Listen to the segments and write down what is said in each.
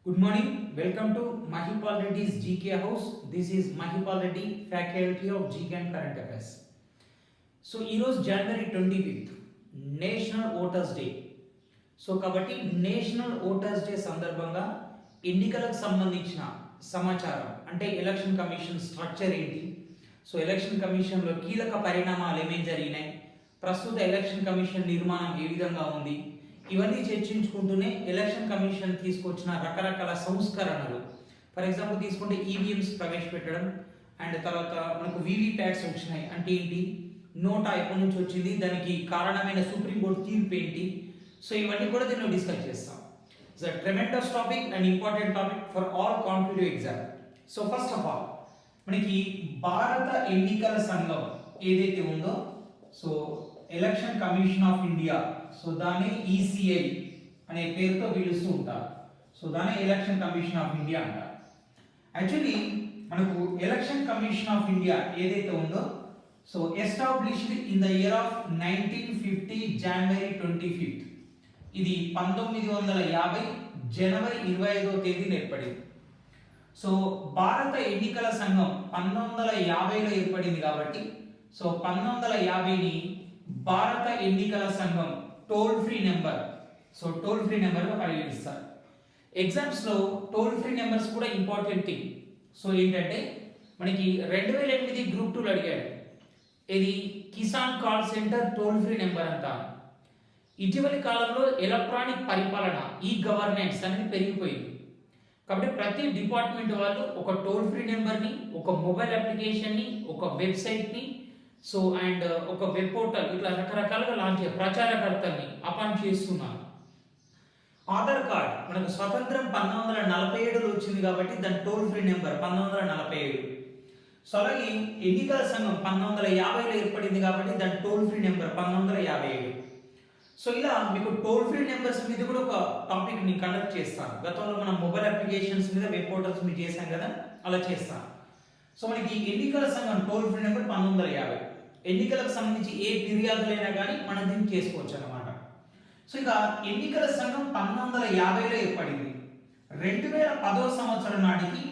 Good morning. Welcome to Mahipal Reddy's GK House. This is Mahipal Reddy, Faculty of GK and Current Affairs. So ఈరోజు జనవరి 25 national voters day. So కాబట్టి national voters day సందర్భంగా ఎన్నికలకు సంబంధించిన సమాచారం అంటే election commission structure ఏంటి, so election కమిషన్లో కీలక పరిణామాలు ఏమేమి జరిగినాయి, ప్రస్తుత ఎలక్షన్ కమిషన్ నిర్మాణం ఏ విధంగా ఉంది, ఇవన్నీ చర్చించుకుంటూనే ఎలక్షన్ కమిషన్ తీసుకొచ్చిన రకరకాల సంస్కరణలు, ఫర్ ఎగ్జాంపుల్ తీసుకుంటే ఈవీఎంస్ ప్రవేశపెట్టడం, అండ్ తర్వాత మనకు వీవీప్యాట్స్ వచ్చినాయి అంటే ఏంటి, నోటా ఎప్పటి నుంచి వచ్చింది, దానికి కారణమైన సుప్రీంకోర్టు తీర్పు ఏంటి, సో ఇవన్నీ కూడా దీనిలో డిస్కస్ చేస్తాం. It's a tremendous topic and important topic for all competitive exam. So first of all మనకి భారత ఎన్నికల సంఘం ఏదైతే ఉందో, so election commission of India, so దాన్ని ఈసీఐ అనే పేరుతో పిలుస్తూ ఉంటారు. సో దాన్ని ఎలక్షన్ కమిషన్ ఆఫ్ ఇండియా అంటారు. యాక్చువల్లీ మనకు ఎలక్షన్ కమిషన్ ఆఫ్ ఇండియా ఏదైతే ఉందో, so established in the year of 1950 జనవరి 25. ఇది 1950 జనవరి 25వ తేదీన ఏర్పడింది. సో భారత ఎన్నికల సంఘం 1950లో ఏర్పడింది కాబట్టి సో 1950ని భారత ఎన్నికల సంఘం toll free number, so toll free నెంబర్గా పరిగణిస్తారు. ఎగ్జామ్స్లో టోల్ ఫ్రీ నెంబర్స్ కూడా ఇంపార్టెంట్ థింగ్. సో ఏంటంటే మనకి 2008 గ్రూప్ 2లో అడిగాడు, ఇది Kisan call centre toll free number అంటారు. ఇటీవలి కాలంలో ఎలక్ట్రానిక్ పరిపాలన ఈ గవర్నెన్స్ అనేది పెరిగిపోయింది కాబట్టి ప్రతి డిపార్ట్మెంట్ వాళ్ళు ఒక టోల్ ఫ్రీ నెంబర్ని, ఒక మొబైల్ అప్లికేషన్ని, ఒక వెబ్సైట్ని, సో అండ్ ఒక వెబ్ పోర్టల్, ఇట్లా రకరకాలుగా లాంచ్ ప్రచారకర్తల్ని అపాయింట్ చేస్తున్నారు. ఆధార్ కార్డ్ మనకు స్వతంత్రం 1947లో వచ్చింది కాబట్టి దాని టోల్ ఫ్రీ నెంబర్ 1947. సో అలాగే ఎన్నికల సంఘం 1950లో ఏర్పడింది కాబట్టి దాని టోల్ ఫ్రీ నెంబర్ 1957. సో ఇలా మీకు టోల్ ఫ్రీ నెంబర్స్ మీద కూడా ఒక టాపిక్ నేను కండక్ట్ చేస్తాను. గతంలో మనం మొబైల్ అప్లికేషన్స్ మీద వెబ్ పోర్టల్స్ మీద చేశాం కదా, అలా చేస్తాను. సో మనకి ఎన్నికల సంఘం టోల్ ఫ్రీ నెంబర్ 1950. ఎన్నికలకు సంబంధించి ఏ ఫిర్యాదులైనా కానీ మనం దీన్ని చేసుకోవచ్చు అన్నమాట. సో ఇక ఎన్నికల సంఘం 1950లో ఏర్పడింది. 2010వ సంవత్సరం నాటికి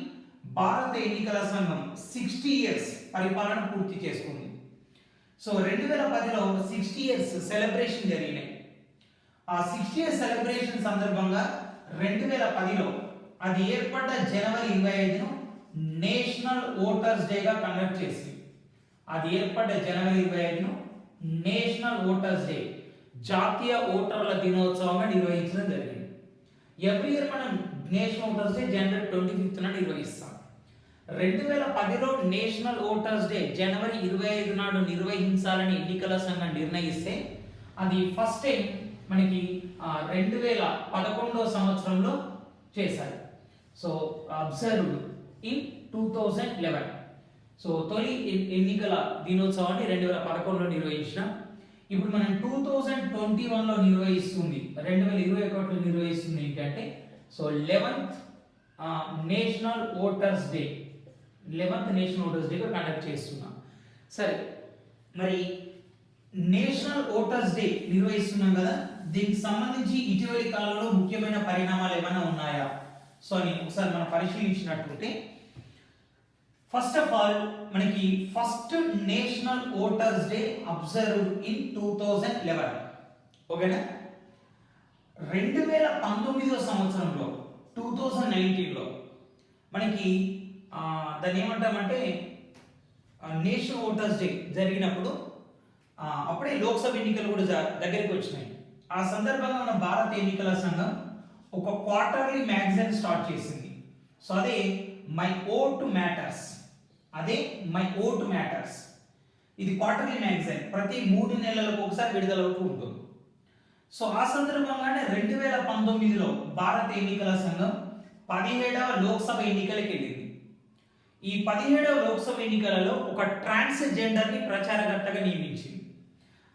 భారత ఎన్నికల సంఘం 60 ఇయర్స్ పరిపాలన పూర్తి చేసుకుంది. సో 2010లో 60 ఇయర్స్ సెలబ్రేషన్ జరిగినాయి. ఆ 60 ఇయర్స్ సెలబ్రేషన్ సందర్భంగా 2010లో అది ఏర్పడ్డ జనవరి 25ను నేషనల్ ఓటర్స్ డేగా కండక్ట్ చేసింది. అది ఏర్పడ్డ జనవరి 25ను నేషనల్ ఓటర్స్ డే, జాతీయ ఓటర్ల దినోత్సవంగా నిర్వహించడం జరిగింది. ఎవ్రీ ఇయర్ మనం నేషనల్ ఓటర్స్ డే జనవరి 25న నిర్వహిస్తాం. 2010లో నేషనల్ ఓటర్స్ డే జనవరి 25 నాడు నిర్వహించాలని ఎన్నికల సంఘం నిర్ణయిస్తే అది ఫస్ట్ టైం మనకి 2011వ సంవత్సరంలో చేశారు. So observed in 2011. సో తొలి ఎన్నికల దినోత్సవాన్ని 2011లో నిర్వహించిన. ఇప్పుడు మనం 2021లో నిర్వహిస్తుంది, 2021లో నిర్వహిస్తుంది ఏంటంటే so 11th national voters day, 11th national voters డేగా కండక్ట్ చేస్తున్నాం. సరే, మరి నేషనల్ ఓటర్స్ డే నిర్వహిస్తున్నాం కదా, దీనికి సంబంధించి ఇటీవలి కాలంలో ముఖ్యమైన పరిణామాలు ఏమైనా ఉన్నాయా సో అని ఒకసారి మనం పరిశీలించినట్లయితే, ఫస్ట్ ఆఫ్ ఆల్ మనకి first national voters day observed in 2011. ఓకేనా, 2019వ సంవత్సరంలో 2019లో మనకి దాన్ని ఏమంటామంటే నేషనల్ ఓటర్స్ డే జరిగినప్పుడు అప్పుడే లోక్సభ ఎన్నికలు కూడా దగ్గరికి వచ్చినాయి. ఆ సందర్భంగా మన భారత ఎన్నికల సంఘం ఒక క్వార్టర్లీ మ్యాగజైన్ స్టార్ట్ చేసింది. సో అదే మై ఓట్ మ్యాటర్స్, అదే మై ఓట్ మ్యాటర్స్. ఇది క్వార్టర్లీ మ్యాగజైన్, ప్రతి 3 నెలలకు ఒకసారి విడుదలవుతూ ఉంటుంది. సో ఆ సందర్భంగానే 2019లో భారత ఎన్నికల సంఘం 17వ లోక్సభ ఎన్నికలకు వెళ్ళింది. ఈ 17వ లోక్సభ ఎన్నికలలో ఒక ట్రాన్స్జెండర్ని ప్రచారకర్తగా నియమించింది.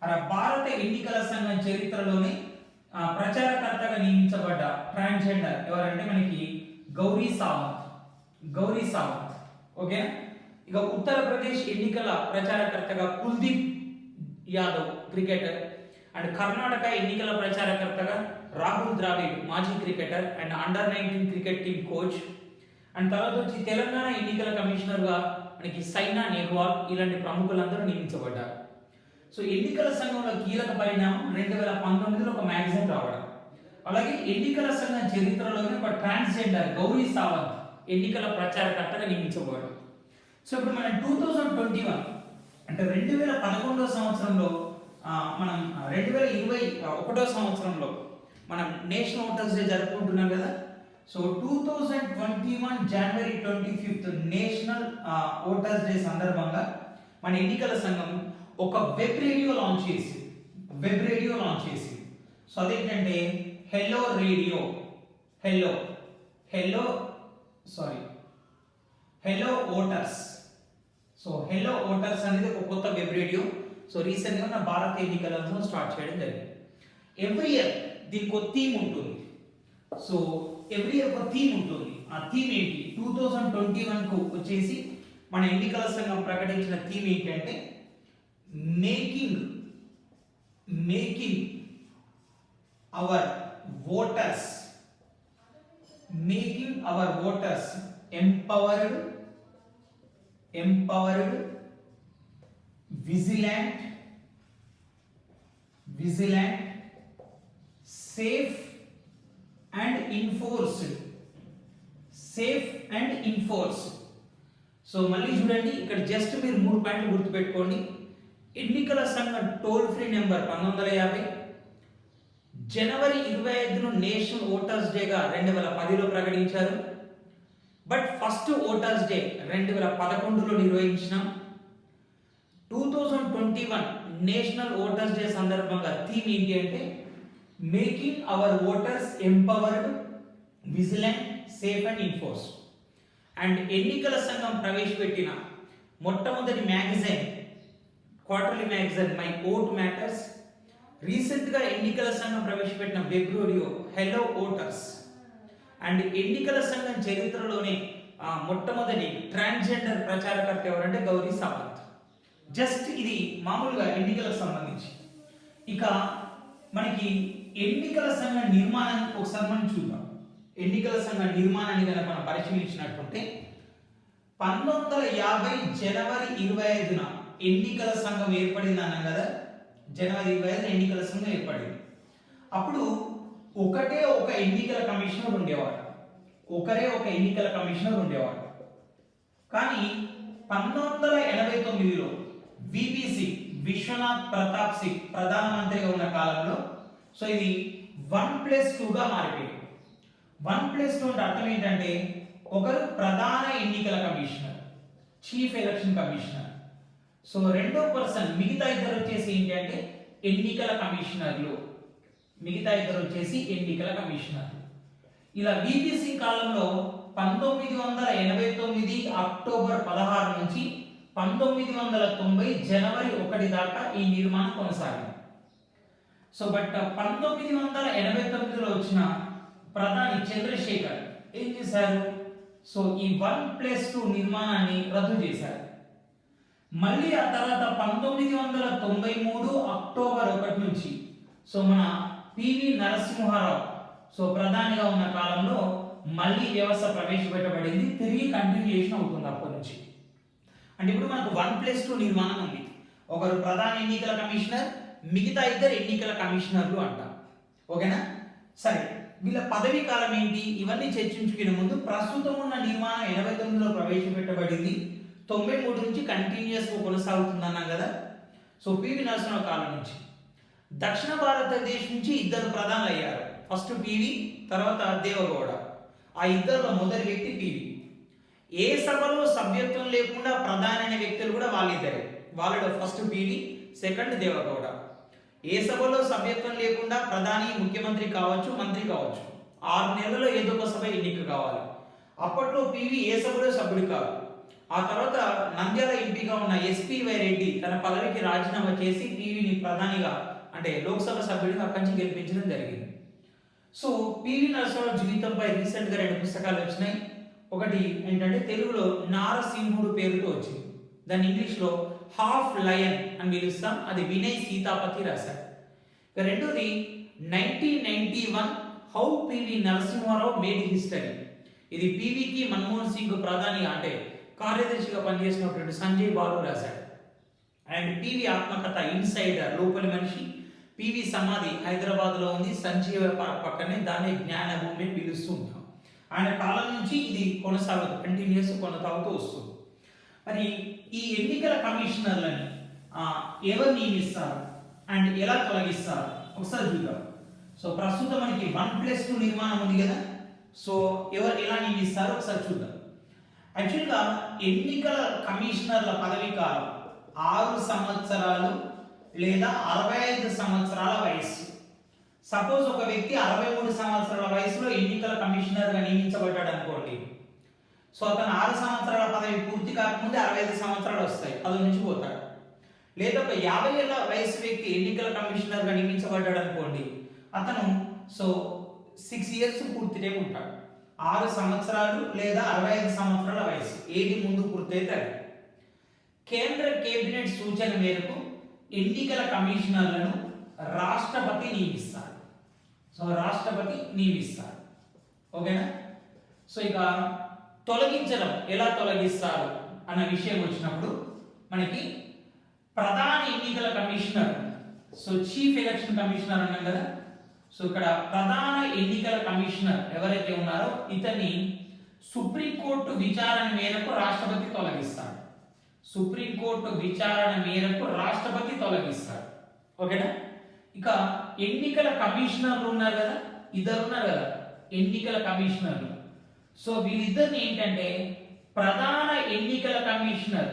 అలా భారత ఎన్నికల సంఘం చరిత్రలోనే ప్రచారకర్తగా నియమించబడ్డ ట్రాన్స్జెండర్ ఎవరంటే మనకి గౌరీ సావంత్. గౌరీ సావంత్. ఓకే, ఇక ఉత్తరప్రదేశ్ ఎన్నికల ప్రచారకర్తగా కుల్దీప్ యాదవ్ క్రికెటర్, అండ్ కర్ణాటక ఎన్నికల ప్రచారకర్తగా రాహుల్ ద్రావిడ్ మాజీ cricketer and under-19 cricket team coach. And తర్వాత వచ్చి తెలంగాణ ఎన్నికల కమిషనర్గా మనకి సైనా నెహ్వాల్ ఇలాంటి ప్రముఖులందరూ నియమించబడ్డారు. సో ఎన్నికల సంఘంలో కీలక పరిణామం 2019లో ఒక మ్యాగజైన్ రావడం. అలాగే ఎన్నికల సంఘం చరిత్రలోనే ఒక ట్రాన్స్జెండర్ గౌరీ సావంత్ ఎన్నికల ప్రచారకర్తగా నియమించబడ్డారు. సో ఇప్పుడు మనం 2021 అంటే 2011 సంవత్సరంలో మనం 2021 సంవత్సరంలో మనం నేషనల్ ఓటర్స్ డే జరుపుకుంటున్నాం కదా. సో 2021 జనవరి 25 నేషనల్ ఓటర్స్ డే సందర్భంగా మన ఎన్నికల సంఘం ఒక వెబ్ రేడియో లాంచ్ చేసి సో అదేంటంటే hello radio hello voters. So hello voters అనేది ఒక కొత్త వెబ్ రేడియో. సో రీసెంట్గా మన భారత ఎన్నికలను స్టార్ట్ చేయడం జరిగింది. ఎవ్రీ ఇయర్ దీనికి ఒక థీమ్ ఉంటుంది. సో ఎవ్రీ ఇయర్ ఒక థీమ్ ఉంటుంది. ఆ థీమ్ ఏంటి? 2021కు వచ్చేసి మన ఎన్నికల సంఘం ప్రకటించిన థీమ్ ఏంటంటే making our voters empowered, vigilant, safe and enforced. So మళ్ళీ చూడండి, ఇక్కడ జస్ట్ మీరు 3 పాయింట్లు గుర్తుపెట్టుకోండి. ఎన్నికల సంఘం టోల్ ఫ్రీ నెంబర్ 1950, జనవరి 25ను నేషనల్ ఓటర్స్ డేగా 2010లో ప్రకటించారు. బట్ ఫస్ట్ ఓటర్స్ డే 2011లో నిర్వహించినాం. 2021 నేషనల్ ఓటర్స్ డే సందర్భంగా థీమ్ ఏంటి అంటే making our voters empowered, vigilant, safe and enforce. And ఎన్నికల సంఘం ప్రవేశపెట్టిన మొట్టమొదటి magazine, quarterly magazine my vote matters. రీసెంట్గా ఎన్నికల సంఘం ప్రవేశపెట్టిన web radio hello voters. And ఎన్నికల సంఘం చరిత్రలోనే మొట్టమొదటి ట్రాన్స్జెండర్ ప్రచారకర్త ఎవరంటే గౌరీ సావంత్. జస్ట్ ఇది మామూలుగా ఎన్నికలకు సంబంధించి. ఇక మనకి ఎన్నికల సంఘ నిర్మాణం ఒకసారి మనం చూద్దాం. ఎన్నికల సంఘ నిర్మాణాన్ని కనుక మనం పరిశీలించినట్టుంటే 1950 జనవరి 25న ఎన్నికల సంఘం ఏర్పడింది అన్నాం కదా. జనవరి 25న ఎన్నికల సంఘం ఏర్పడింది. అప్పుడు ఒకరే ఒక ఎన్నికల కమిషనర్ ఉండేవారు. కానీ 1989లో విపిసి విశ్వనాథ్ ప్రతాప్ సింగ్ ప్రధానమంత్రిగా ఉన్న కాలంలో సో ఇది 1+2గా మారిపోయింది. 1+2 అంటే అర్థం ఏంటంటే ఒకరు ప్రధాన ఎన్నికల commissioner, chief election commissioner. So రెండో పర్సన్ మిగతా ఇద్దరు వచ్చేసి ఏంటంటే ఎన్నికల కమిషనర్లు. ఇలా విపిసి కాలంలో 1989 అక్టోబర్ 16 నుంచి 1990 జనవరి 1 దాకా ఈ నిర్మాణం కొనసాగింది. సో బట్ 1989లో వచ్చిన ప్రధాని చంద్రశేఖర్ ఏం చేశారు? సో ఈ 1+2 నిర్మాణాన్ని రద్దు చేశారు. మళ్ళీ ఆ తర్వాత 1993 అక్టోబర్ 1 నుంచి సో మన పివి నరసింహారావు సో ప్రధానిగా ఉన్న కాలంలో మళ్ళీ వ్యవస్థ ప్రవేశపెట్టబడింది. తిరిగి కంటిన్యూయేషన్ అవుతుంది అప్పటి నుంచి. అంటే ఇప్పుడు మనకు 1+2 నిర్మాణం ఉంది. ఒకరు ప్రధాన ఎన్నికల కమిషనర్, మిగతా ఇద్దరు ఎన్నికల కమిషనర్లు అంట. ఓకేనా? సరే, వీళ్ళ పదవీ కాలం ఏంటి ఇవన్నీ చర్చించుకునే ముందు ప్రస్తుతం ఉన్న నిర్మాణం 89లో ప్రవేశపెట్టబడింది. 93 నుంచి కంటిన్యూస్గా కొనసాగుతుందన్నాం కదా. సో పివి నరసింహారావు కాలం నుంచి దక్షిణ భారతదేశం నుంచి ఇద్దరు ప్రధానులు అయ్యారు. ఫస్ట్ పివి, తర్వాత దేవగౌడ. ఆ ఇద్దరిలో మొదటి వ్యక్తి పివి. ఏ సభలో సభ్యత్వం లేకుండా ప్రధాని అనే వ్యక్తులు కూడా వాళ్ళిద్దరే. వాళ్ళలో ఫస్ట్ పివి, సెకండ్ దేవగౌడ. ఏ సభలో సభ్యత్వం లేకుండా ప్రధాని ముఖ్యమంత్రి కావచ్చు, మంత్రి కావచ్చు. 6 నెలల్లో ఏదో ఒక సభ ఎన్నిక కావాలి. అప్పట్లో పివి ఏ సభలో సభ్యుడు కాదు. ఆ తర్వాత నంద్యాల ఎంపీగా ఉన్న ఎస్పీవై రెడ్డి తన పదవికి రాజీనామా చేసి పివిని ప్రధానిగా అంటే లోక్సభ సభ్యుడిగా అక్కడి నుంచి గెలిపించడం జరిగింది. సో పివి నరసింహారావు జీవితంపై రీసెంట్గా 2 పుస్తకాలు వచ్చినాయి. ఒకటి ఏంటంటే తెలుగులో నారసింహుడు పేరుతో వచ్చింది. దాన్ని ఇంగ్లీష్లో హాఫ్ లయన్ అని పిలుస్తాం. అది వినయ్ సీతాపతి రాశారు. ఇక రెండోది 1991 how PV Narasimha Rao made history. ఇది పివికి మన్మోహన్ సింగ్ ప్రధాని అంటే కార్యదర్శిగా పనిచేసినటువంటి సంజయ్ బాలు రాశాడు. అండ్ పివి ఆత్మకథ ఇన్సైడర్ లోపలి మనిషి. పివి సమాధి హైదరాబాద్లో ఉంది, సంజీవ పార్క్ పక్కనే, దాన్ని జ్ఞానభూమి అని పిలుస్తూ ఉంటాం. ఆయన కాలం నుంచి ఇది కొనసాగుతుంది, కంటిన్యూస్ కొనసాగుతూ వస్తుంది. మరి ఈ ఎన్నికల కమిషనర్లని ఎవరు నియమిస్తారు అండ్ ఎలా తొలగిస్తారు ఒకసారి చూద్దాం. సో ప్రస్తుతం మనకి 1+2 నిర్మాణం ఉంది కదా. సో ఎవరు ఎలా నియమిస్తారో ఒకసారి చూద్దాం. యాక్చువల్గా ఎన్నికల కమిషనర్ల పదవీ కాలం 6 సంవత్సరాలు లేదా 65 సంవత్సరాల వయస్సు. సపోజ్ ఒక వ్యక్తి 63 సంవత్సరాల వయసులో ఎన్నికల కమిషనర్గా నియమించబడ్డాడు అనుకోండి. సో అతను 6 సంవత్సరాల పదవి పూర్తి కాకముందే 65 సంవత్సరాలు వస్తాయి, పదవి నుంచి పోతాడు. లేదా ఒక 50 ఏళ్ల వయసు వ్యక్తి ఎన్నికల కమిషనర్గా నియమించబడ్డాడు అనుకోండి, అతను 6 ఇయర్స్ పూర్తి టైం ఉంటాడు. 6 సంవత్సరాలు లేదా 65 సంవత్సరాల వయసు, ఏది ముందు పూర్తయితే అది. కేంద్ర కేబినెట్ సూచన మేరకు ఎన్నికల కమిషనర్లను రాష్ట్రపతి నియమిస్తారు. సో రాష్ట్రపతి నియమిస్తారు. ఓకేనా. సో ఇక తొలగించడం ఎలా తొలగిస్తారు అన్న విషయం వచ్చినప్పుడు మనకి ప్రధాన ఎన్నికల commissioner, so chief election commissioner అన్నాం కదా. సో ఇక్కడ ప్రధాన ఎన్నికల కమిషనర్ ఎవరైతే ఉన్నారో ఇతన్ని సుప్రీంకోర్టు విచారణ మేరకు రాష్ట్రపతి తొలగిస్తాడు. సుప్రీంకోర్టు విచారణ మేరకు రాష్ట్రపతి తొలగిస్తాడు. ఓకేనా. ఇక ఎన్నికల కమిషనర్లు ఉన్నారు కదా, ఇద్దరు ఉన్నారు కదా ఎన్నికల కమిషనర్లు. సో వీళ్ళిద్దరిని ఏంటంటే ప్రధాన ఎన్నికల కమిషనర్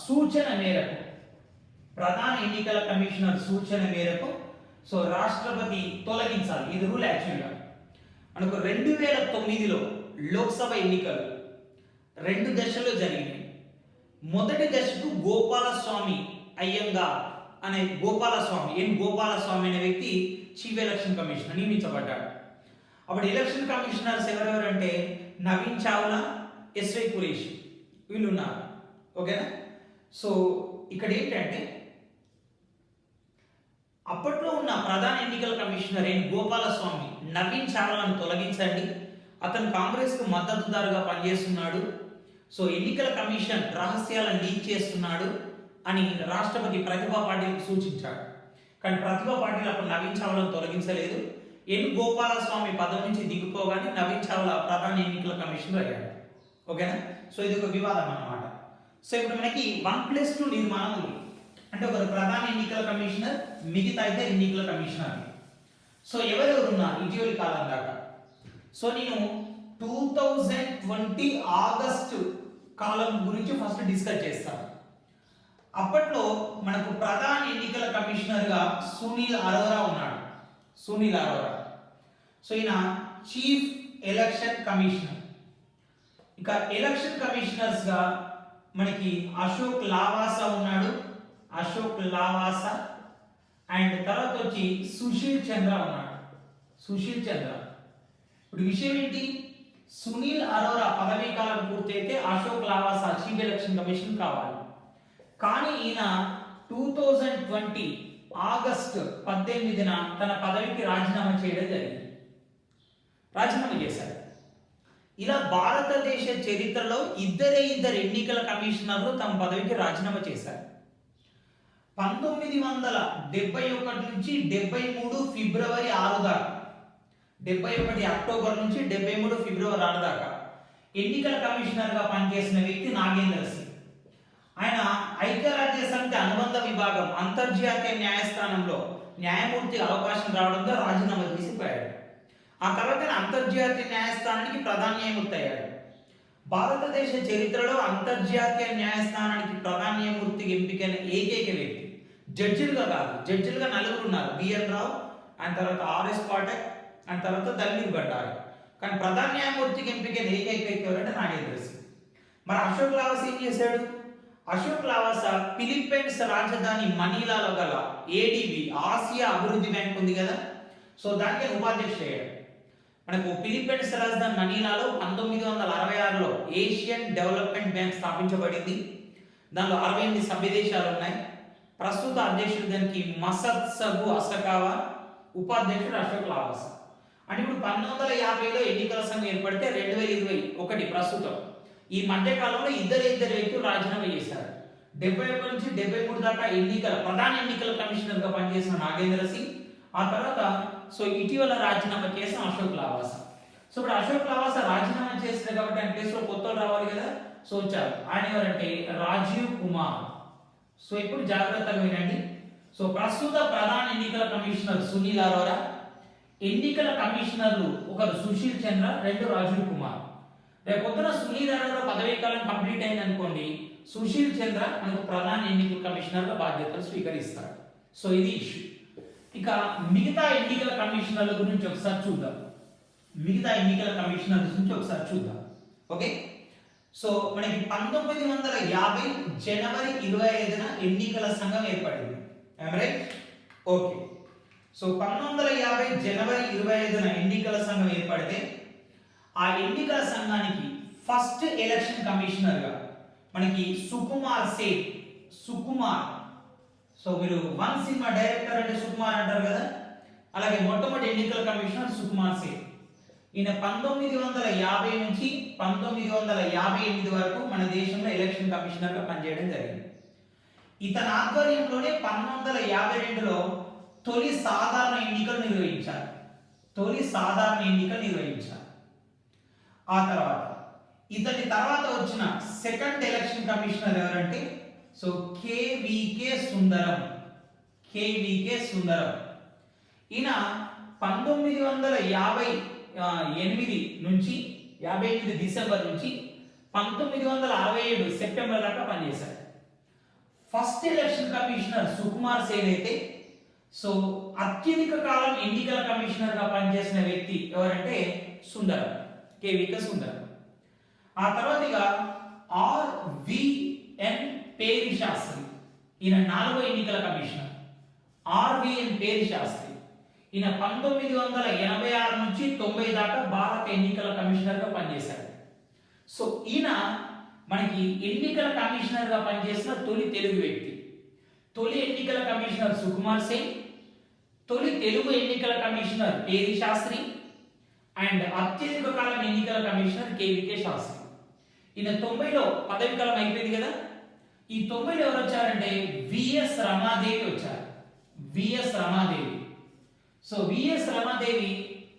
సూచన మేరకు, ప్రధాన ఎన్నికల కమిషనర్ సూచన మేరకు సో రాష్ట్రపతి తొలగించాలి. ఇది రూల్. యాక్చువల్గా మనకు 2009లో లోక్సభ ఎన్నికలు 2 దశల్లో జరిగినాయి. మొదటి దశకు గోపాలస్వామి అయ్యంగార్ అనే గోపాలస్వామి అనే వ్యక్తి చీఫ్ ఎలక్షన్ కమిషనర్ నియమించబడ్డాడు. అప్పుడు ఎలక్షన్ కమిషనర్స్ ఎవరెవరంటే నవీన్ చావ్లా, ఎస్వై కురేషి వీళ్ళు ఉన్నారు. ఓకేనా. సో ఇక్కడ ఏంటంటే అప్పట్లో ఉన్న ప్రధాన ఎన్నికల కమిషనర్ గోపాలస్వామి నవీన్ చావ్లాను తొలగించండి, అతను కాంగ్రెస్ కు మద్దతుదారుగా పనిచేస్తున్నాడు, సో ఎన్నికల కమిషన్ రహస్యాలను లీక్ చేస్తున్నాడు అని రాష్ట్రపతి ప్రతిభా పాటిల్కి సూచించాడు. కానీ ప్రతిభా పాటిల్ అప్పుడు నవీన్ చావ్లాను తొలగించలేదు. గోపాలస్వామి పదవి నుంచి దిగిపోగానే నవీన్ చావ్లా ప్రధాన ఎన్నికల కమిషనర్ అయ్యాడు. ఓకేనా. సో ఇది ఒక వివాదం అన్నమాట. సో ఇప్పుడు మనకి 1+2 నిర్మాణం ఉంది. అంటే ఒకరు ప్రధాన ఎన్నికల కమిషనర్, మిగతా అయితే ఎన్నికల కమిషనర్. సో ఎవరెవరు ఉన్నారు ఇటీవలి కాలం దాకా. సో నేను 2020 ఆగస్టు కాలం గురించి ఫస్ట్ డిస్కస్ చేస్తాను. అప్పట్లో మనకు ప్రధాన ఎన్నికల కమిషనర్గా సునీల్ అరోరా ఉన్నాడు. సో ఈయన చీఫ్ ఎలక్షన్ కమిషనర్. ఇక ఎలక్షన్ కమిషనర్స్ గా మనకి అశోక్ లావాసా ఉన్నాడు. అండ్ తర్వాత వచ్చి సుశీల్ చంద్ర ఉన్నాడు. ఇప్పుడు విషయం ఏంటి, సునీల్ అరోరా పదవీ కాలం పూర్తయితే Ashok Lavasa chief election commission కావాలి. కానీ ఈయన 2020 ఆగస్టు 18న తన పదవికి రాజీనామా చేయడం జరిగింది. రాజీనామా చేశారు. ఇలా భారతదేశ చరిత్రలో ఇద్దరు ఎన్నికల కమిషనర్లు తమ పదవికి రాజీనామా చేశారు. 1971 నుంచి 73 ఫిబ్రవరి 6 దాకా, 71 అక్టోబర్ నుంచి 73 ఫిబ్రవరి 6 దాకా ఎన్నికల కమిషనర్గా పనిచేసిన వ్యక్తి నాగేంద్ర సింగ్. ఆయన ఐక్యరాజ్య సమితి అనుబంధ విభాగం అంతర్జాతీయ న్యాయస్థానంలో న్యాయమూర్తి అవకాశం రావడంతో రాజీనామా చేసిపోయాడు. ఆ తర్వాత అంతర్జాతీయ న్యాయస్థానానికి ప్రధాన న్యాయమూర్తి అయ్యాడు. భారతదేశ చరిత్రలో అంతర్జాతీయ న్యాయస్థానానికి ప్రధాన న్యాయమూర్తికి ఎంపికైన ఏకైక వ్యక్తి. జడ్జిలుగా 4 ఉన్నారు. బిఎన్ రావు, ఆయన తర్వాత ఆర్ఎస్ పాఠక్, ఆయన తర్వాత దల్వీర్ భట్టారి. కానీ ప్రధాన న్యాయమూర్తికి ఎంపికైన ఏకైక వ్యక్తి ఎవరంటే నాగేంద్ర సింగ్. మరి అశోక్ లావాసా ఏం చేశాడు? అశోక్ లావాసా ఫిలిప్పైన్స్ రాజధాని మనీలాలో గల ఏడిబి ఆసియా అభివృద్ధి బ్యాంక్ ఉంది కదా, సో దానికి ఉపాధ్యక్షుడు అయ్యాడు. మనకు ఫిలిప్పైన్స్ రాజధాని మనీలాలో 1966లో ఏషియన్ డెవలప్మెంట్ బ్యాంక్ స్థాపించబడింది. దానిలో 68 సభ్య దేశాలు ఉన్నాయి. ప్రస్తుత అధ్యక్షుడు దానికి మసద్ సగు అసకావా, ఉపాధ్యక్షుడు అశోక్ లావాసా. అంటే ఇప్పుడు 1950లో ఎన్నికల సంఘం ఏర్పడితే 2021 ప్రస్తుతం ఈ మధ్య కాలంలో ఇద్దరు వ్యక్తులు రాజీనామా చేశారు. 71 నుంచి 73 దాకా ప్రధాన ఎన్నికల కమిషనర్ గా పనిచేసిన నాగేంద్ర సింగ్, ఆ తర్వాత ఇటీవల రాజీనామా చేసిన అశోక్ లావాసా. సో ఇప్పుడు అశోక్ లావాసా రాజీనామా చేశారు కాబట్టి ఆయన ప్లేస్ లో కొత్త రావాలి కదా. వచ్చారు. ఆయన ఎవరంటే రాజీవ్ కుమార్. ఇప్పుడు జాగ్రత్తగా వినండి. ప్రస్తుత ప్రధాన ఎన్నికల కమిషనర్ సునీల్ అరోరా, ఎన్నికల కమిషనర్లు ఒకరు సుశీల్ చంద్ర, రెండు రాజీవ్ కుమార్. రేపు పొద్దున సునీల్ అరోరా పదవీ కాలం కంప్లీట్ అయింది అనుకోండి, సుశీల్ చంద్ర మనకు ప్రధాన ఎన్నికల కమిషనర్ గా బాధ్యతలు స్వీకరిస్తారు. ఇది ఇష్యూ. ఇక మిగతా ఎన్నికల కమిషనర్ల గురించి ఒకసారి చూద్దాం. ఓకే. మనకి 1950 జనవరి 25న ఎన్నికల సంఘం ఏర్పడింది. రైట్? ఓకే. 1950 జనవరి 25న ఎన్నికల సంఘం ఏర్పడితే ఆ ఎన్నికల సంఘానికి ఫస్ట్ ఎలక్షన్ కమిషనర్ గా మనకి సుకుమార్ సేఠ్. మీరు వన్ సినిమా డైరెక్టర్ అంటే సుకుమార్ అంటారు కదా, అలాగే మొట్టమొదటి ఎన్నికల కమిషనర్ సుకుమార్ సేఠ్. ఈయన 1950 నుంచి 1958 వరకు మన దేశంలో ఎలక్షన్ కమిషనర్ గా పనిచేయడం జరిగింది. ఇతని ఆధ్వర్యంలోనే 1952లో తొలి సాధారణ ఎన్నికలు నిర్వహించారు. ఆ తర్వాత ఇతని తర్వాత వచ్చిన సెకండ్ ఎలక్షన్ కమిషనర్ ఎవరంటే కేవీకే సుందరం. ఈయన 1958 నుంచి 58 డిసెంబర్ నుంచి 1967 సెప్టెంబర్ దాకా పనిచేశారు. First election commissioner Sukumar Sen అయితే అత్యధిక కాలం ఎన్నికల కమిషనర్ గా పనిచేసిన వ్యక్తి ఎవరంటే సుందరం, కేవీకే సుందరం. ఆ తర్వాత ఇక ఆర్విఎన్ పేరి శాస్త్రి, ఈయన 4వ ఎన్నికల కమిషనర్. ఆర్విఎన్ పేరి శాస్త్రి ఈయన 1986 నుంచి 90 దాకా భారత ఎన్నికల కమిషనర్ గా పనిచేశాడు. ఈయన మనకి ఎన్నికల కమిషనర్ గా పనిచేసిన తొలి తెలుగు వ్యక్తి. తొలి ఎన్నికల కమిషనర్ సుకుమార్ సేన్, తొలి తెలుగు ఎన్నికల కమిషనర్ పేరి శాస్త్రి అండ్ అత్యధిక కాలం ఎన్నికల కమిషనర్ కేవీకే శాస్త్రి. ఈయన 90లో పదవి కాలం అయిపోయింది కదా. ఈ 90లో ఎవరు వచ్చారంటే విఎస్ రమాదేవి వచ్చారు. విఎస్ రమాదేవి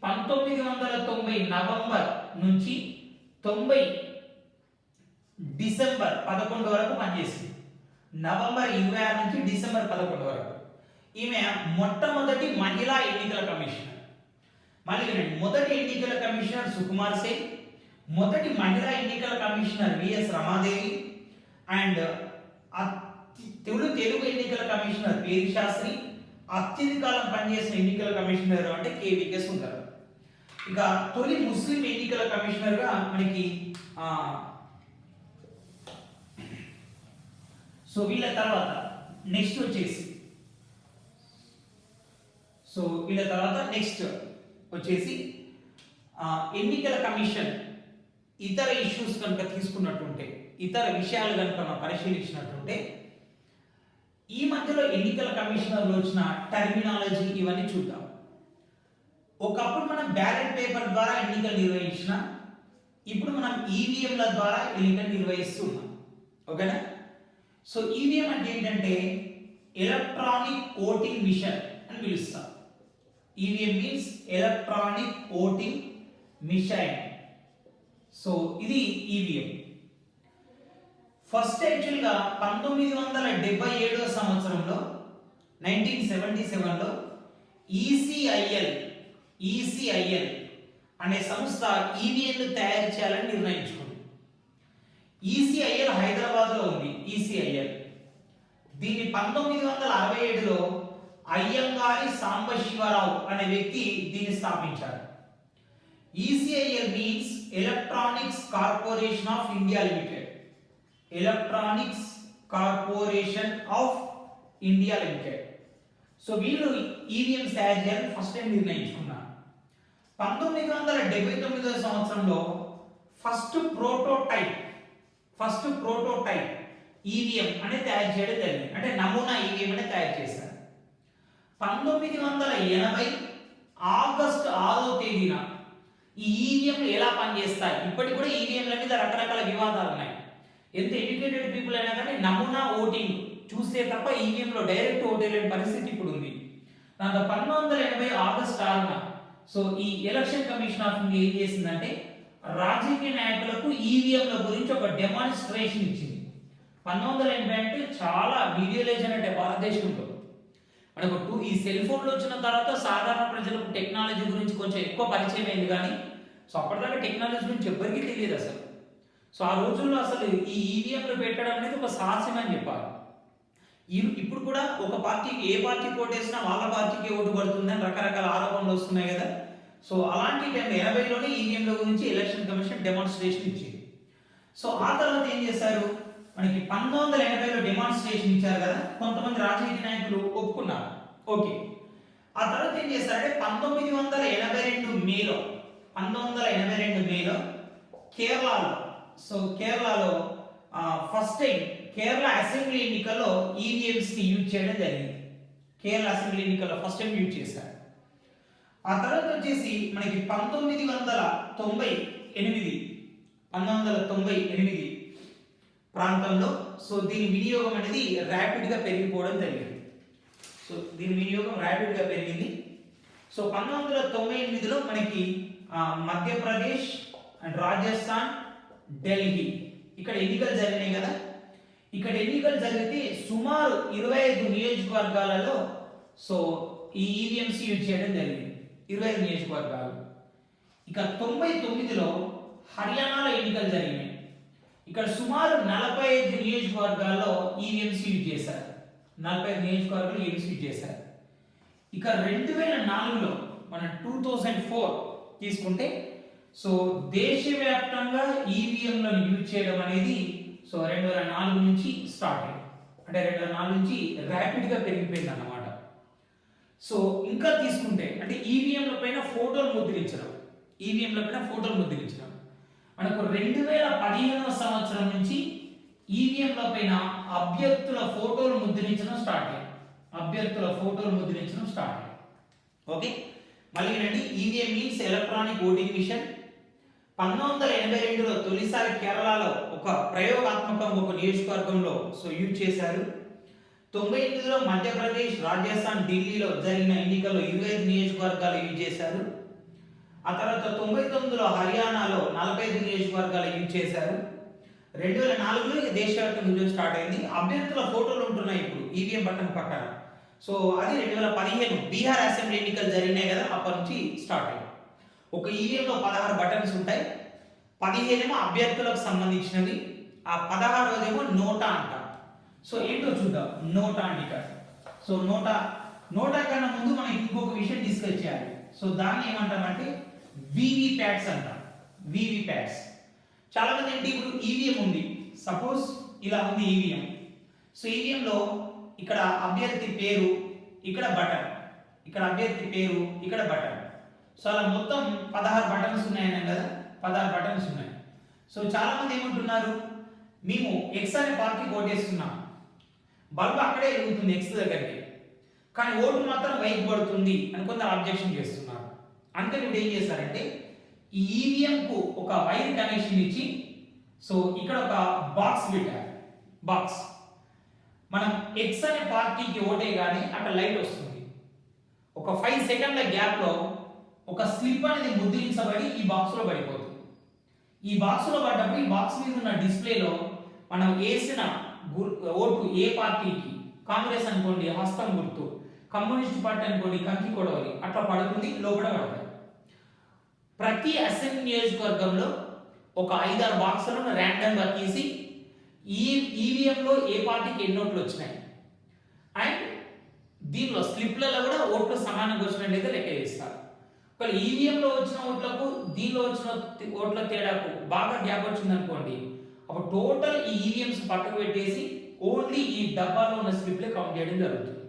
1990 నవంబర్ నుంచి 90 డిసెంబర్ 11 వరకు పనిచేసింది. నవంబర్ 26 నుంచి డిసెంబర్ 11 వరకు. ఈమె మొట్టమొదటి మహిళా ఎన్నికల కమిషనర్. మళ్ళీ వినండి, మొదటి ఎన్నికల కమిషనర్ సుకుమార్ సేన్, మొదటి మహిళా ఎన్నికల commissioner VS Ramadevi and Telugu ఎన్నికల కమిషనర్ పేరి శాస్త్రి, అత్యధిక కాలం పనిచేసిన ఎన్నికల కమిషనర్ అంటే కేవీకే సుందరం. ఇక తొలి ముస్లిం ఎన్నికల కమిషనర్ గా మనకి వీళ్ళ తర్వాత నెక్స్ట్ వచ్చేసి ఎన్నికల కమిషన్ ఇతర ఇష్యూస్ కనుక తీసుకున్నట్టుంటే, ఇతర విషయాలు కనుక మనం పరిశీలించినట్టుంటే, ఈ మధ్యలో ఎన్నికల కమిషనర్లు వచ్చిన టర్మినాలజీ ఇవన్నీ చూద్దాం. ఒకప్పుడు మనం బ్యాలెట్ పేపర్ ద్వారా ఎన్నికలు నిర్వహించిన, ఇప్పుడు మనం ఈవీఎంల ద్వారా ఎన్నికలు నిర్వహిస్తున్నాం. ఓకేనా? ఈవీఎం అంటే ఏంటంటే ఎలక్ట్రానిక్ ఓటింగ్ మిషన్ అని పిలుస్తాం. EVM means electronic voting machine. ఇది ఈవీఎం. ఫస్ట్ యాక్చువల్గా 1977వ సంవత్సరంలో 1977లో ఈసీఐఎల్ అనే సంస్థ ఈవీఎంలు తయారు చేయాలని నిర్ణయించుకుంది. ఈసీఐఎల్ హైదరాబాద్లో ఉంది. ఈసీఐఎల్ దీన్ని 1967లో అయ్యంగారి సాంబశివరావు అనే వ్యక్తి దీన్ని స్థాపించారు. ECIL means electronics corporation of India limited. Electronics corporation of India limited. వీళ్ళు ఈవీఎం తయారు చేయాలని ఫస్ట్ టైం నిర్ణయించుకున్నారు. 1979వ సంవత్సరంలో ఫస్ట్ ప్రోటోటైప్ ఈవీఎం అనేది తయారు చేయడం జరిగింది, అంటే నమూనా ఈవీఎం అనేది తయారు చేశారు. 1980 ఆగస్టు 6వ తేదీన ఈ ఈవీఎంలు ఎలా పనిచేస్తాయి, ఇప్పటికి కూడా ఈవీఎంల మీద రకరకాల వివాదాలు ఉన్నాయి. ఎంత ఎడ్యుకేటెడ్ పీపుల్ అయినా కానీ నమూనా ఓటింగ్ చూస్తే తప్ప ఈవీఎంలో డైరెక్ట్ ఓటు వేయలేని పరిస్థితి ఇప్పుడు ఉంది. దాంతో 1980 ఆగస్టు 6న సో ఈ ఎలక్షన్ కమిషన్ ఆఫ్ ఇండియా ఏం చేసిందంటే రాజకీయ నాయకులకు ఈవీఎంల గురించి ఒక డెమాన్స్ట్రేషన్ ఇచ్చింది. 1980 అంటే చాలా మీడియల్ ఏజ్ అంటే భారతదేశంలో మనకు ఈ సెల్ ఫోన్లు వచ్చిన తర్వాత సాధారణ ప్రజలకు టెక్నాలజీ గురించి కొంచెం ఎక్కువ పరిచయం అయింది, కానీ సో అప్పటిదాకా టెక్నాలజీ గురించి ఎవ్వరికీ తెలియదు అసలు. సో ఆ రోజుల్లో అసలు ఈ ఈవీఎంలు పెట్టడం అనేది ఒక సాహసం అని చెప్పాలి. ఇప్పుడు కూడా ఒక పార్టీ ఏ పార్టీ ఓటేసినా వాళ్ళ పార్టీకి ఓటు పడుతుందని రకరకాల ఆరోపణలు వస్తున్నాయి కదా. సో అలాంటి టైంలో 80లోనే ఈవీఎంల గురించి ఎలక్షన్ కమిషన్ డెమాన్స్ట్రేషన్ ఇచ్చింది. సో ఆ తర్వాత ఏం చేశారు, మనకి 1980లో డెమాన్స్ట్రేషన్ ఇచ్చారు కదా, కొంతమంది రాజకీయ నాయకులు ఒప్పుకున్నారు, ఓకే. ఆ తర్వాత ఏం చేశారంటే 1982 మేలో కేరళలో ఫస్ట్ టైం కేరళ అసెంబ్లీ ఎన్నికల్లో ఈవీఎంస్ ని యూజ్ చేయడం జరిగింది. కేరళ అసెంబ్లీ ఎన్నికల్లో ఫస్ట్ టైం యూజ్ చేశారు. ఆ తర్వాత వచ్చేసి మనకి 1998 ప్రాంతంలో సో దీని వినియోగం అనేది ర్యాపిడ్ గా పెరిగిపోవడం జరిగింది. సో దీని వినియోగం ర్యాపిడ్ గా పెరిగింది. సో 1998లో మనకి మధ్యప్రదేశ్ అండ్ రాజస్థాన్, ఢిల్లీ ఇక్కడ ఎన్నికలు జరిగినాయి కదా. ఇక్కడ ఎన్నికలు జరిగితే సుమారు 25 నియోజకవర్గాలలో సో ఈ ఈవీఎంస్ యూజ్ చేయడం జరిగింది, 25 నియోజకవర్గాలు. ఇక 99లో హర్యానాలో ఎన్నికలు జరిగినాయి. ఇక్కడ సుమారు 45 నియోజకవర్గాల్లో ఈవీఎంస్ యూజ్ చేశారు, 45 నియోజకవర్గాలు ఈవీఎంస్ యూజ్ చేశారు. ఇక 2004లో మనం 2004 తీసుకుంటే సో దేశవ్యాప్తంగా ఈవీఎంలను యూజ్ చేయడం అనేది సో 2004 నుంచి స్టార్ట్ అయింది, అంటే 2004 నుంచి ర్యాపిడ్ గా పెరిగిపోయింది అన్నమాట. సో ఇంకా తీసుకుంటే అంటే ఈవీఎంల పైన ఫోటోలు ముద్రించడం మనకు 2015వ సంవత్సరం నుంచి ఈవీఎంల పైన అభ్యర్థుల ఫోటోలు ముద్రించడం స్టార్ట్ అయింది. ఓకే, మళ్ళీ రండి. EVM means electronic voting machine. 1982లో తొలిసారి కేరళలో ఒక ప్రయోగాత్మకంగా ఒక నియోజకవర్గంలో సో యూజ్ చేశారు. 98లో మధ్యప్రదేశ్, రాజస్థాన్, ఢిల్లీలో జరిగిన ఎన్నికల్లో 25 నియోజకవర్గాలు యూజ్ చేశారు. ఆ తర్వాత 99లో హర్యానాలో 45 నియోజకవర్గాలు యూజ్ చేశారు. 2004లో దేశవ్యాప్తంగా యూజ్ స్టార్ట్ అయింది. అభ్యర్థుల ఫోటోలు ఉంటున్నాయి ఇప్పుడు ఈవీఎం బటన్ పక్కన. సో అది 2015 బీహార్ అసెంబ్లీ ఎన్నికలు జరిగినాయి కదా, అప్పటి నుంచి స్టార్ట్ అయింది. ఒక ఈవీఎంలో 16 బటన్స్ ఉంటాయి, 15 ఏమో అభ్యర్థులకు సంబంధించినవి, ఆ 16వదేమో నోటా అంటారు. సో ఏంటో చూద్దాం. నోటా అంటే ఇక్కడ సో నోటా కన్నా ముందు మనం ఇంకొక విషయం డిస్కస్ చేయాలి. సో దాన్ని ఏమంటామంటే వీవీప్యాట్స్ అంటాం. వీవీప్యాట్స్ చాలా మంది ఏంటి, ఇప్పుడు ఈవీఎం ఉంది, సపోజ్ ఇలా ఉంది ఈవీఎం. సో ఈవీఎంలో ఇక్కడ అభ్యర్థి పేరు, ఇక్కడ బటన్, ఇక్కడ అభ్యర్థి పేరు, ఇక్కడ బటన్. సో అలా మొత్తం 16 బటన్స్ ఉన్నాయనే కదా, 16 బటన్స్ ఉన్నాయి. సో చాలా మంది ఏమంటున్నారు, మేము ఎక్స్ అనే పార్టీకి ఓటేస్తున్నాం, బల్బ్ అక్కడే వెలుగుతుంది ఎక్స్ దగ్గరికి, కానీ ఓటు మాత్రం వైపు పడుతుంది అని కొందరు అబ్జెక్షన్ చేస్తున్నారు. అందుకని ఇప్పుడు ఏం చేస్తారంటే ఈ ఈవీఎం కు ఒక వైర్ కనెక్షన్ ఇచ్చి సో ఇక్కడ ఒక బాక్స్ పెట్టారు. బాక్స్ మనం ఎక్స్ అనే పార్టీకి ఓటేగానే అక్కడ లైట్ వస్తుంది. ఒక 5 సెకండ్ల గ్యాప్ లో ఒక స్లిప్ అనేది ముద్రించబడి ఈ బాక్స్ లో పడిపోతుంది. ఈ బాక్స్ లో పడ్డప్పుడు ఈ బాక్స్ మీద ఉన్న డిస్ప్లేలో మనం వేసిన ఓటు ఏ పార్టీకి, కాంగ్రెస్ అనుకోండి హస్తం గుర్తు, కమ్యూనిస్ట్ పార్టీ అనుకోండి కంకి కొడవలి, అట్లా పడుతుంది, లోపల పడతాయి. ప్రతి అసెంబ్లీ నియోజకవర్గంలో ఒక 5-6 బాక్సులను ర్యాండమ్ గా తీసి ఈ ఈవీఎంలో ఏ పార్టీకి ఎన్ని ఓట్లు వచ్చినాయి అండ్ దీనిలో స్లిప్లలో కూడా ఓట్లు సమానంగా వచ్చినట్లయితే లెక్క వేస్తారు. ఒకవేళ ఈవీఎంలో వచ్చిన ఓట్లకు దీనిలో వచ్చిన ఓట్ల తేడాకు బాగా గ్యాప్ వచ్చింది అనుకోండి, అప్పుడు టోటల్ ఈ ఈవీఎంస్ పక్కకు పెట్టేసి ఓన్లీ ఈ డబ్బాలో ఉన్న స్లిప్లే కౌంట్ చేయడం జరుగుతుంది.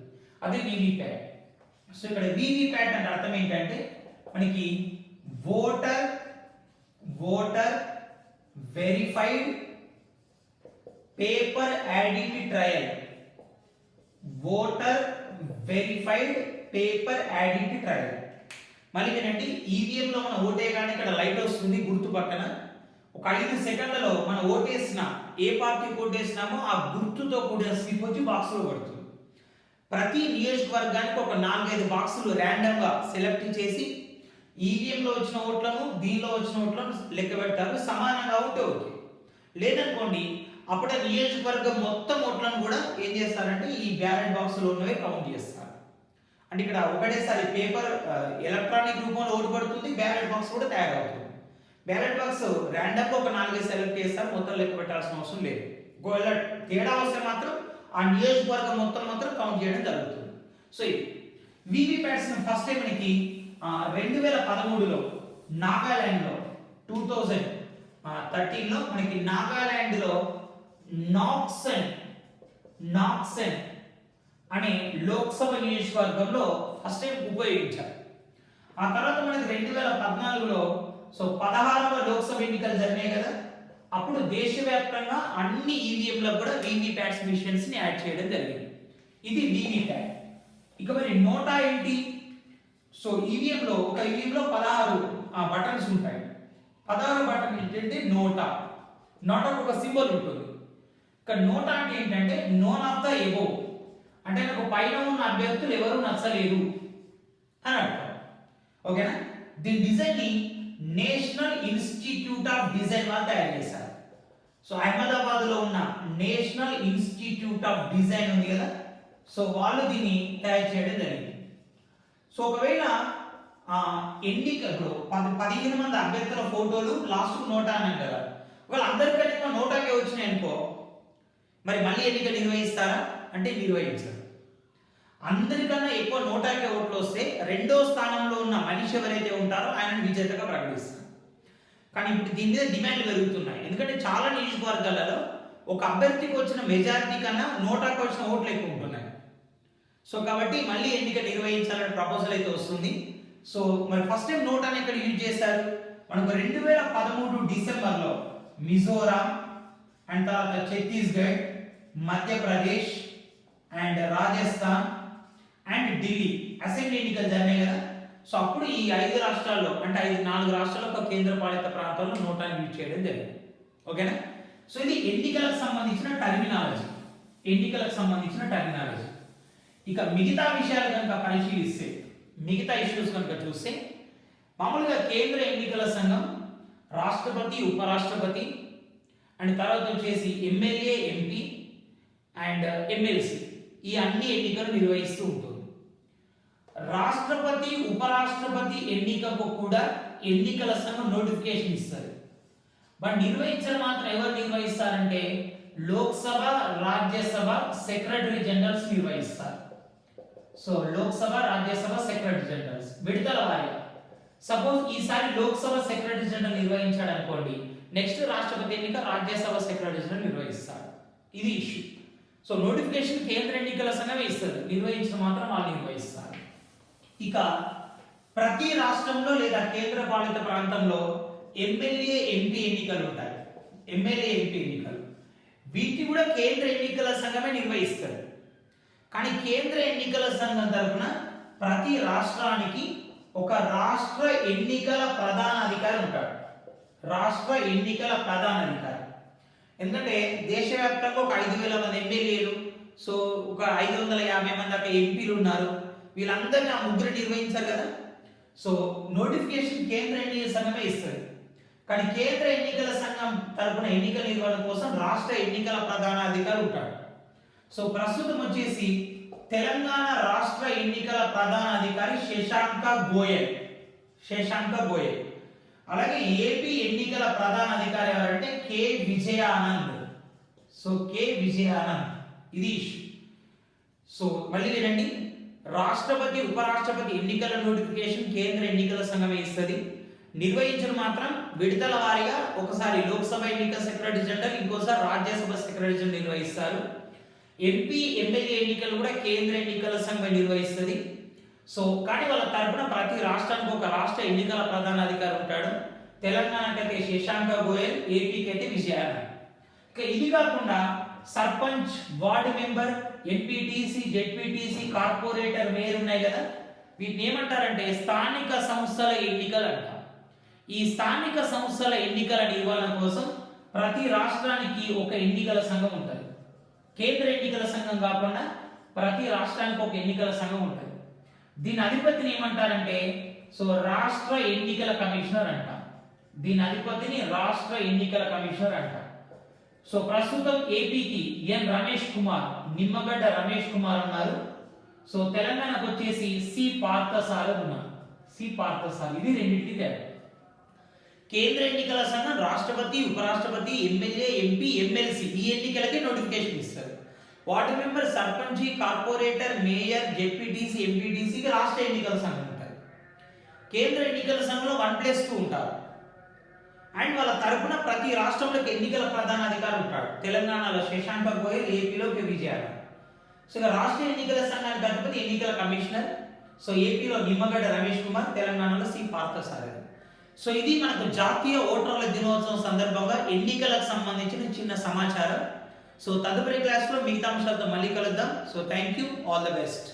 అదే వీవీప్యాట్. సో ఇక్కడ వీవీప్యాట్ అంటే అర్థం ఏంటంటే మనకి voter verified paper audit trial, voter verified paper audit trial. మళ్ళీ ఏంటంటే ఈవీఎం లో మనం ఓటేయగానే ఇక్కడ లైట్ వస్తుంది గుర్తు పక్కన. ఒక 5 సెకండ్లలో మనం ఓటేసిన ఏ పార్టీకి ఓటేసినామో ఆ గుర్తుతో కూడిన స్లిప్ వచ్చి బాక్స్ లో పడుతుంది. ప్రతి నియోజకవర్గానికి ఒక 4-5 బాక్సులు ర్యాండమ్ గా సెలెక్ట్ చేసి ఈవీఎం లో వచ్చిన ఓట్లను దీనిలో వచ్చిన ఓట్లను లెక్క పెడతారు. సమానంగా ఉంటే ఓకే, లేదనుకోండి అప్పుడే నియోజకవర్గం మొత్తం ఓట్లను కూడా ఏం చేస్తారంటే ఈ బ్యాలెట్ బాక్స్ లో ఉన్నవే కౌంట్ చేస్తారు. అంటే ఇక్కడ ఒకటేసారి పేపర్ ఎలక్ట్రానిక్ రూపంలో ఓటు పడుతుంది, బ్యాలెట్ బాక్స్ కూడా తయారవుతుంది. బ్యాలెట్ బాక్స్ ర్యాండమ్ గా ఒక 4 సెలెక్ట్ చేస్తారు, మొత్తం లెక్క పెట్టాల్సిన అవసరం లేదు. ఒకవేళ తేడా వస్తే మాత్రం ఆ నియోజకవర్గం మొత్తం మాత్రం కౌంట్ చేయడం జరుగుతుంది. సో ఇది వీవీప్యాట్స్ ఫస్ట్ టైం మనకి 2013లో నాగాలాండ్లో 2013లో మనకి నాగాలాండ్లో నాక్సెన్ అనే లోక్సభ నియోజకవర్గంలో ఫస్ట్ టైం ఉపయోగించారు. ఆ తర్వాత మనకి 2014లో 16వ లోక్సభ ఎన్నికలు జరిగాయి కదా, అప్పుడు దేశవ్యాప్తంగా అన్ని ఈవీఎంలకు కూడా వీవీప్యాట్స్ మిషన్స్ ని యాడ్ చేయడం జరిగింది. ఇది వీవీప్యాట్. ఇక మరి నోటా ఏంటి? సో ఈవీఎంలో ఒక ఈవీఎంలో 16 బటన్స్ ఉంటాయి. 16 బటన్ ఏంటంటే నోటా. నోటాకు ఒక సింబల్ ఉంటుంది. ఇక్కడ నోటా అంటే ఏంటంటే నోన్ ఆఫ్ ద ఎబోవ్, అంటే నాకు పైన ఉన్న అభ్యర్థులు ఎవరు నచ్చలేదు అని అర్థం. ఓకేనా? దీని డిజైన్ ని నేషనల్ ఇన్స్టిట్యూట్ ఆఫ్ డిజైన్ వాళ్ళు తయారు చేశారు. సో అహ్మదాబాద్ లో ఉన్న నేషనల్ ఇన్స్టిట్యూట్ ఆఫ్ డిజైన్ ఉంది కదా, సో వాళ్ళు దీన్ని తయారు చేయడం జరిగింది. సో ఒకవేళ ఎన్నికల్లో 15 మంది అభ్యర్థుల ఫోటోలు లాస్ట్ నోటా అన్నాం కదా, ఒకవేళ అందరికంటే నోటాకే వచ్చినాయి అనుకో, మరి మళ్ళీ ఎన్నిక నిర్వహిస్తారా అంటే నిర్వహించరు. అందరికన్నా ఎక్కువ నోటాకే ఓట్లు వస్తే రెండో స్థానంలో ఉన్న మనిషి ఎవరైతే ఉంటారో ఆయనను విజేతగా ప్రకటిస్తారు. కానీ ఇప్పుడు దీని మీద డిమాండ్లు పెరుగుతున్నాయి. ఎందుకంటే చాలా నియోజకవర్గాలలో ఒక అభ్యర్థికి వచ్చిన మెజారిటీ కన్నా నోటాకు వచ్చిన ఓట్లు ఎక్కువ ఉంటున్నాయి. సో కాబట్టి మళ్ళీ ఎన్నిక నిర్వహించాలనే ప్రపోజల్ అయితే వస్తుంది. సో మరి ఫస్ట్ టైం నోటాని ఇక్కడ యూజ్ చేశారు. మనకు 2013 డిసెంబర్లో మిజోరాం అండ్ తర్వాత Chhattisgarh, Madhya Pradesh and Rajasthan and Delhi assembly ఎన్నికలు జరిగాయి కదా. సో అప్పుడు ఈ 5 రాష్ట్రాల్లో అంటే 4 రాష్ట్రాల్లో ఒక కేంద్ర పాలిత ప్రాంతాల్లో నోటాను యూజ్ చేయడం జరిగింది. ఓకేనా? సో ఇది ఎన్నికలకు సంబంధించిన టర్మినాలజీ. ఇక మిగతా విషయాలు కనుక పరిశీలిస్తే, మిగతా ఇష్యూస్ కనుక చూస్తే, మామూలుగా కేంద్ర ఎన్నికల సంఘం రాష్ట్రపతి, ఉపరాష్ట్రపతి అండ్ తర్వాత వచ్చేసి ఎమ్మెల్యే, ఎంపీ అండ్ ఎమ్మెల్సీ ఈ అన్ని ఎన్నికలు నిర్వహిస్తూ ఉంటుంది. రాష్ట్రపతి, ఉపరాష్ట్రపతి ఎన్నికకు కూడా ఎన్నికల సంఘం నోటిఫికేషన్ ఇస్తారు. బట్ నిర్వహించడం మాత్రం ఎవరు నిర్వహిస్తారంటే లోక్సభ, రాజ్యసభ సెక్రటరీ జనరల్స్ నిర్వహిస్తారు. So Lok Sabha, Rajya Sabha secretary generals విడతల వారీగా. సపోజ్ ఈసారి లోక్సభ సెక్రటరీ జనరల్ నిర్వహించాడు అనుకోండి, నెక్స్ట్ రాష్ట్రపతి ఎన్నిక రాజ్యసభ సెక్రటరీ జనరల్ నిర్వహిస్తారు. ఇది ఇష్యూ. సో నోటిఫికేషన్ కేంద్ర ఎన్నికల సంఘమే ఇస్తుంది, నిర్వహించడం మాత్రం వాళ్ళు నిర్వహిస్తారు. ఇక ప్రతి రాష్ట్రంలో లేదా కేంద్ర పాలిత ప్రాంతంలో ఎమ్మెల్యే, ఎంపీ ఎన్నికలు ఉంటాయి. వీటిని కూడా కేంద్ర ఎన్నికల సంఘమే నిర్వహిస్తారు. కానీ కేంద్ర ఎన్నికల సంఘం తరఫున ప్రతి రాష్ట్రానికి ఒక రాష్ట్ర ఎన్నికల ప్రధాన అధికారి ఉంటాడు. ఎందుకంటే దేశవ్యాప్తంగా ఒక 5,000 మంది ఎమ్మెల్యేలు, సో ఒక 550 మంది దాకా ఎంపీలు ఉన్నారు. వీళ్ళందరినీ ఆ ముగ్గురు నిర్వహించారు కదా. సో నోటిఫికేషన్ కేంద్ర ఎన్నికల సంఘమే ఇస్తుంది. కానీ కేంద్ర ఎన్నికల సంఘం తరపున ఎన్నికల నిర్వహణ కోసం రాష్ట్ర ఎన్నికల ప్రధాన అధికారి ఉంటాడు. సో ప్రస్తుతం వచ్చేసి తెలంగాణ రాష్ట్ర ఎన్నికల ప్రధాన అధికారి శశాంక గోయల్. అలాగే ఏపీ ఎన్నికల ప్రధాన అధికారి ఎవరంటే కె విజయానంద్. ఇది ఇష్యూ. సో మళ్ళీ వినండి, రాష్ట్రపతి, ఉపరాష్ట్రపతి ఎన్నికల నోటిఫికేషన్ కేంద్ర ఎన్నికల సంఘమే ఇస్తుంది. నిర్వహించడం మాత్రం విడతల వారీగా ఒకసారి లోక్సభ ఎన్నిక సెక్రటరీ జనరల్, ఇంకోసారి రాజ్యసభ సెక్రటరీ జనరల్ నిర్వహిస్తారు. ఎంపీ, ఎమ్మెల్యే ఎన్నికలు కూడా కేంద్ర ఎన్నికల సంఘం నిర్వహిస్తుంది. సో కానీ వాళ్ళ తరపున ప్రతి రాష్ట్రానికి ఒక రాష్ట్ర ఎన్నికల ప్రధాన అధికారి ఉంటాడు. తెలంగాణకైతే శశాంక గోయల్, ఏపీకి అయితే విజయానంద్. ఇక ఇది కాకుండా sarpanch, ward member, MPTC, ZPTC, corporator, mayor ఉన్నాయి కదా, వీటిని ఏమంటారంటే స్థానిక సంస్థల ఎన్నికలు అంటారు. ఈ స్థానిక సంస్థల ఎన్నికల నిర్వహణ కోసం ప్రతి రాష్ట్రానికి ఒక ఎన్నికల సంఘం ఉంటుంది. కేంద్ర ఎన్నికల సంఘం కాకుండా ప్రతి రాష్ట్రానికి ఒక ఎన్నికల సంఘం ఉంటుంది. దీని అధిపతిని ఏమంటారంటే రాష్ట్ర ఎన్నికల కమిషనర్ అంట. దీని అధిపతిని రాష్ట్ర ఎన్నికల కమిషనర్ అంట. ప్రస్తుతం ఏపీకి ఎన్ రమేష్ కుమార్, నిమ్మగడ్డ రమేష్ కుమార్ ఉన్నారు. తెలంగాణకు వచ్చేసి సి పార్థసారథి ఉన్నారు. సి పార్థసారథి. ఇది రెండింటి తేడా. కేంద్ర ఎన్నికల సంఘం రాష్ట్రపతి, ఉపరాష్ట్రపతి, ఎమ్మెల్యే, ఎంపీ, ఎమ్మెల్సీ ఈ ఎన్నికలకి నోటిఫికేషన్ ఇస్తారు. Ward member, sarpanch, corporator, mayor, ZPTC, ఎంపీటీసీకి రాష్ట్ర ఎన్నికల సంఘం ఉంటుంది. కేంద్ర ఎన్నికల సంఘంలో 1+2 ఉంటారు. అండ్ వాళ్ళ తరపున ప్రతి రాష్ట్రంలోకి ఎన్నికల ప్రధాన అధికారి ఉంటాడు. తెలంగాణలో శశాంక గోయల్, ఏపీలో విజయాల. రాష్ట్ర ఎన్నికల సంఘానికి అధిపతి ఎన్నికల కమిషనర్. ఏపీలో నిమ్మగడ్డ రమేష్ కుమార్, తెలంగాణలో సి పార్థసారథి. ఇది మనకు జాతీయ ఓటర్ల దినోత్సవం సందర్భంగా ఎన్నికలకు సంబంధించిన చిన్న సమాచారం. తదుపరి క్లాస్లో మిగతా అంశాలతో మళ్ళీ కలుద్దాం. Thank you, all the best.